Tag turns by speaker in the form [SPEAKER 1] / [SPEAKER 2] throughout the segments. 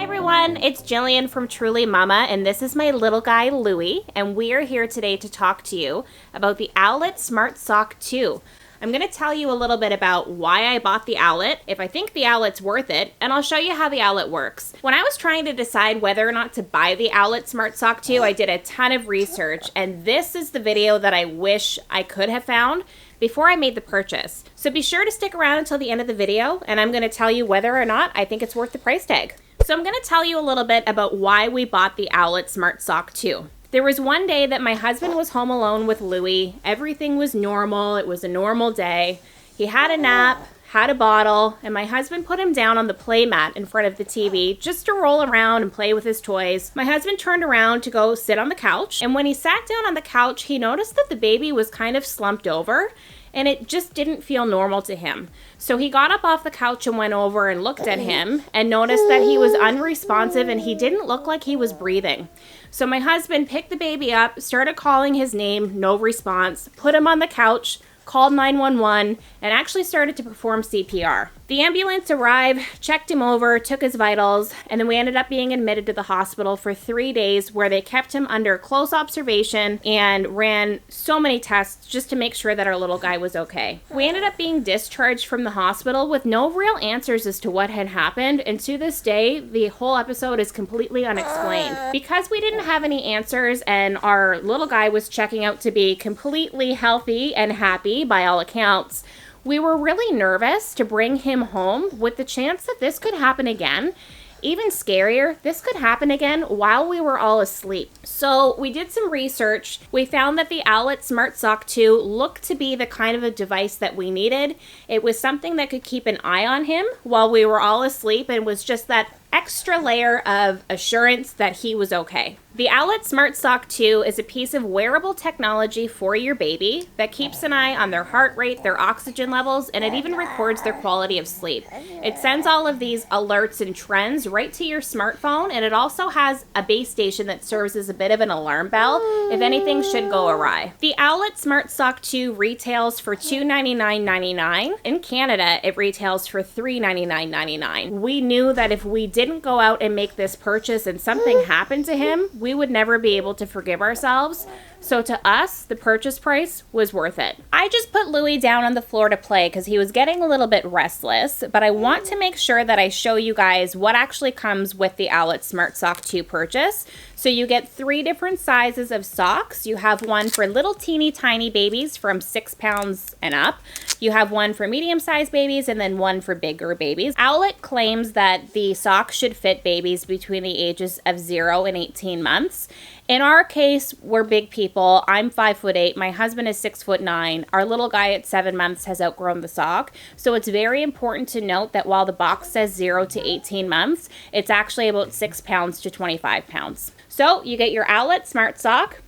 [SPEAKER 1] Hi everyone, it's Jillian from Truly Mama, and this is my little guy Louie, and we are here today to talk to you about the Owlet Smart Sock 2. I'm going to tell you a little bit about why I bought the Owlet, if I think the Owlet's worth it, and I'll show you how the Owlet works. When I was trying to decide whether or not to buy the Owlet Smart Sock 2, I did a ton of research, and this is the video that I wish I could have found before I made the purchase. So be sure to stick around until the end of the video, and I'm going to tell you whether or not I think it's worth the price tag. So I'm going to tell you a little bit about why we bought the Owlet Smart Sock 2. There was one day that my husband was home alone with Louie. Everything was normal. It was a normal day. He had a nap, had a bottle, and my husband put him down on the play mat in front of the TV just to roll around and play with his toys. My husband turned around to go sit on the couch, and when he sat down on the couch, he noticed that the baby was kind of slumped over, and it just didn't feel normal to him. So he got up off the couch and went over and looked at him and noticed that he was unresponsive and he didn't look like he was breathing. So my husband picked the baby up, started calling his name, no response, put him on the couch, called 911, and actually started to perform CPR. The ambulance arrived, checked him over, took his vitals, and then we ended up being admitted to the hospital for 3 days where they kept him under close observation and ran so many tests just to make sure that our little guy was okay. We ended up being discharged from the hospital with no real answers as to what had happened, and to this day, the whole episode is completely unexplained. Because we didn't have any answers and our little guy was checking out to be completely healthy and happy by all accounts, we were really nervous to bring him home with the chance that this could happen again. Even scarier, this could happen again while we were all asleep. So we did some research. We found that the Owlet Smart Sock 2 looked to be the kind of a device that we needed. It was something that could keep an eye on him while we were all asleep and was just that extra layer of assurance that he was okay. The Owlet Smart Sock 2 is a piece of wearable technology for your baby that keeps an eye on their heart rate, their oxygen levels, and it even records their quality of sleep. It sends all of these alerts and trends right to your smartphone, and it also has a base station that serves as a bit of an alarm bell if anything should go awry. The Owlet Smart Sock 2 retails for $299.99. In Canada, it retails for $399.99. We knew that if we didn't go out and make this purchase and something happened to him, we would never be able to forgive ourselves. So to us, the purchase price was worth it. I just put Louie down on the floor to play because he was getting a little bit restless, but I want to make sure that I show you guys what actually comes with the Owlet Smart Sock 2 purchase. So you get 3 different sizes of socks. You have one for little teeny tiny babies from 6 pounds and up. You have one for medium-sized babies and then one for bigger babies. Owlet claims that the socks should fit babies between the ages of 0 and 18 months. In our case, we're big people. I'm 5'8". My husband is 6'9". Our little guy at 7 months has outgrown the sock. So it's very important to note that while the box says 0 to 18 months, it's actually about 6 pounds to 25 pounds. So you get your Owlet Smart Sock.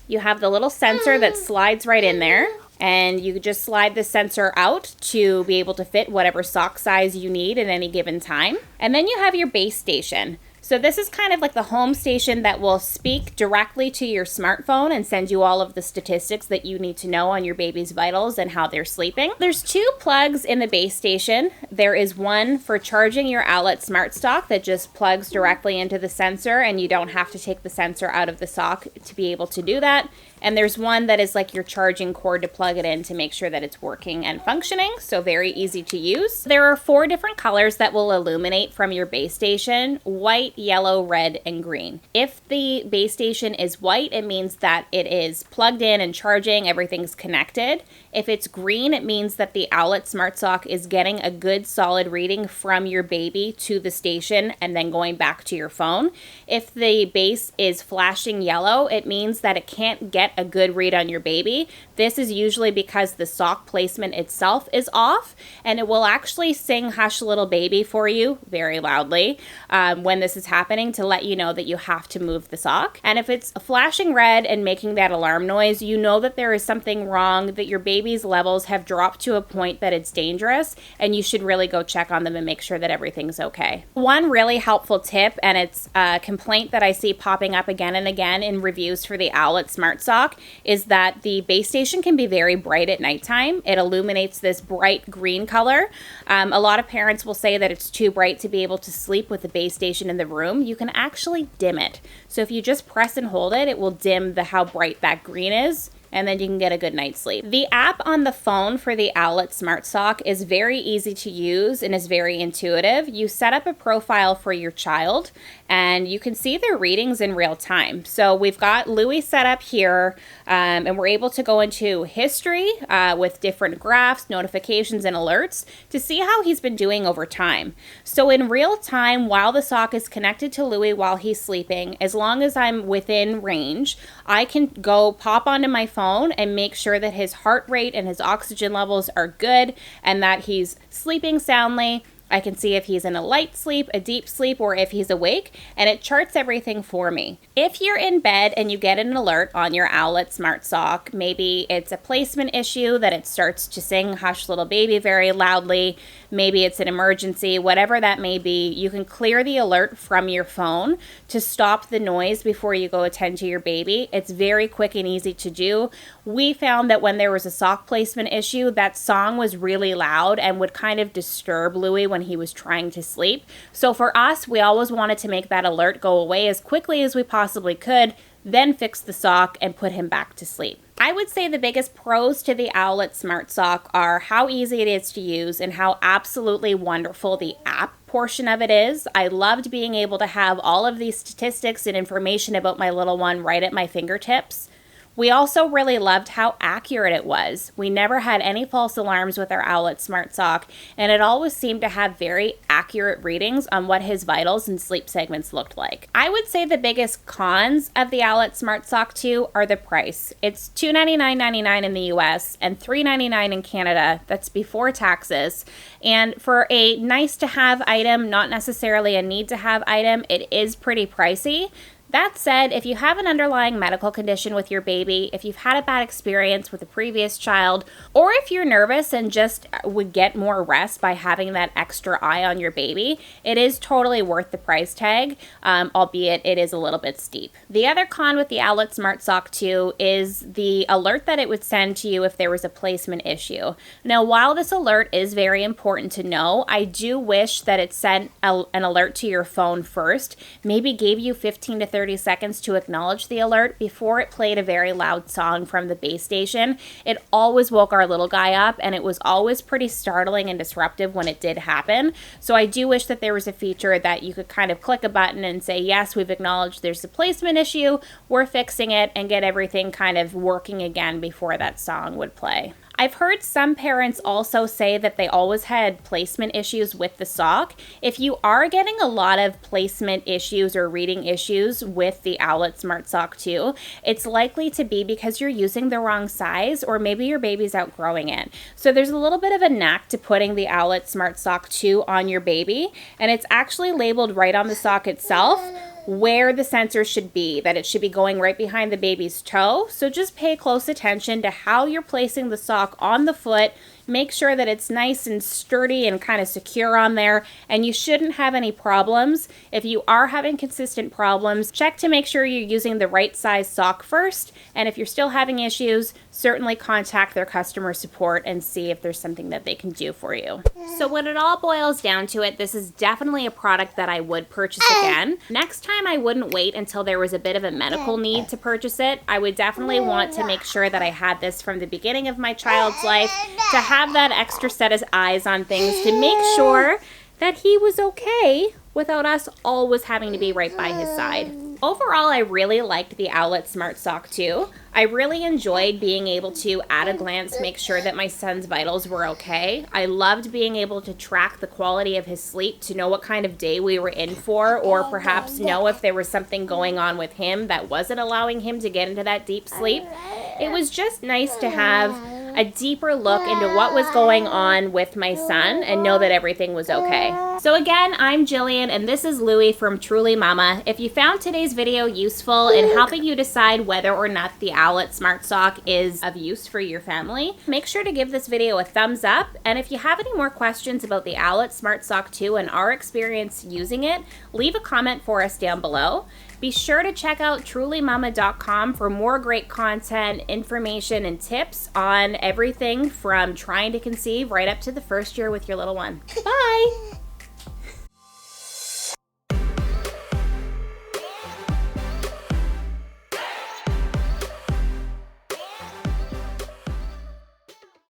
[SPEAKER 1] You have the little sensor that slides right in there. And you just slide the sensor out to be able to fit whatever sock size you need at any given time. And then you have your base station. So this is kind of like the home station that will speak directly to your smartphone and send you all of the statistics that you need to know on your baby's vitals and how they're sleeping. There's 2 plugs in the base station. There is one for charging your Owlet Smart Sock that just plugs directly into the sensor, and you don't have to take the sensor out of the sock to be able to do that. And there's one that is like your charging cord to plug it in to make sure that it's working and functioning, so very easy to use. There are 4 different colors that will illuminate from your base station: white, yellow, red, and green. If the base station is white, it means that it is plugged in and charging, everything's connected. If it's green, it means that the Owlet Smart Sock is getting a good solid reading from your baby to the station and then going back to your phone. If the base is flashing yellow, it means that it can't get a good read on your baby. This is usually because the sock placement itself is off, and it will actually sing Hush Little Baby for you very loudly when this is happening to let you know that you have to move the sock. And if it's flashing red and making that alarm noise, you know that there is something wrong, that your baby's levels have dropped to a point that it's dangerous, and you should really go check on them and make sure that everything's okay. One really helpful tip, and it's a complaint that I see popping up again and again in reviews for the Owlet Smart Sock, Sock is that the base station can be very bright at nighttime. It illuminates this bright green color. A lot of parents will say that it's too bright to be able to sleep with the base station in the room. You can actually dim it. So if you just press and hold it, it will dim how bright that green is, and then you can get a good night's sleep. The app on the phone for the Owlet Smart Sock is very easy to use and is very intuitive. You set up a profile for your child and you can see their readings in real time. So we've got Louis set up here, and we're able to go into history with different graphs, notifications, and alerts to see how he's been doing over time. So in real time, while the sock is connected to Louis while he's sleeping, as long as I'm within range, I can go pop onto my phone and make sure that his heart rate and his oxygen levels are good and that he's sleeping soundly. I can see if he's in a light sleep, a deep sleep, or if he's awake, and it charts everything for me. If you're in bed and you get an alert on your Owlet Smart Sock, maybe it's a placement issue that it starts to sing Hush Little Baby very loudly, maybe it's an emergency, whatever that may be, you can clear the alert from your phone to stop the noise before you go attend to your baby. It's very quick and easy to do. We found that when there was a sock placement issue, that song was really loud and would kind of disturb Louis when he was trying to sleep. So for us, we always wanted to make that alert go away as quickly as we possibly could, then fix the sock and put him back to sleep. I would say the biggest pros to the Owlet Smart Sock are how easy it is to use and how absolutely wonderful the app portion of it is. I loved being able to have all of these statistics and information about my little one right at my fingertips. We also really loved how accurate it was. We never had any false alarms with our Owlet Smart Sock, and it always seemed to have very accurate readings on what his vitals and sleep segments looked like. I would say the biggest cons of the Owlet Smart Sock 2 are the price. It's $299.99 in the US and $399 in Canada. That's before taxes. And for a nice to have item, not necessarily a need to have item, it is pretty pricey. That said, if you have an underlying medical condition with your baby, if you've had a bad experience with a previous child, or if you're nervous and just would get more rest by having that extra eye on your baby, it is totally worth the price tag, albeit it is a little bit steep. The other con with the Owlet Smart Sock 2 is the alert that it would send to you if there was a placement issue. Now, while this alert is very important to know, I do wish that it sent an alert to your phone first, maybe gave you 15 to 30 seconds to acknowledge the alert before it played a very loud song from the base station. It always woke our little guy up, and it was always pretty startling and disruptive when it did happen. So I do wish that there was a feature that you could kind of click a button and say, yes, we've acknowledged there's a placement issue, we're fixing it, and get everything kind of working again before that song would play. I've heard some parents also say that they always had placement issues with the sock. If you are getting a lot of placement issues or reading issues with the Owlet Smart Sock 2, it's likely to be because you're using the wrong size or maybe your baby's outgrowing it. So there's a little bit of a knack to putting the Owlet Smart Sock 2 on your baby, and it's actually labeled right on the sock itself where the sensor should be, that it should be going right behind the baby's toe. So just pay close attention to how you're placing the sock on the foot. Make sure that it's nice and sturdy and kind of secure on there, and you shouldn't have any problems. If you are having consistent problems, check to make sure you're using the right size sock first, and if you're still having issues, certainly contact their customer support and see if there's something that they can do for you. So when it all boils down to it, this is definitely a product that I would purchase again. Next time, I wouldn't wait until there was a bit of a medical need to purchase it. I would definitely want to make sure that I had this from the beginning of my child's life, to have that extra set of eyes on things to make sure that he was okay without us always having to be right by his side. Overall, I really liked the Owlet Smart Sock 2. I really enjoyed being able to, at a glance, make sure that my son's vitals were okay. I loved being able to track the quality of his sleep to know what kind of day we were in for, or perhaps know if there was something going on with him that wasn't allowing him to get into that deep sleep. It was just nice to have a deeper look into what was going on with my son and know that everything was okay. So again, I'm Jillian and this is Louie from Truly Mama. If you found today's video useful in helping you decide whether or not the Owlet Smart Sock is of use for your family, make sure to give this video a thumbs up. And if you have any more questions about the Owlet Smart Sock 2 and our experience using it, leave a comment for us down below. Be sure to check out trulymama.com for more great content, information, and tips on everything from trying to conceive right up to the first year with your little one. Bye!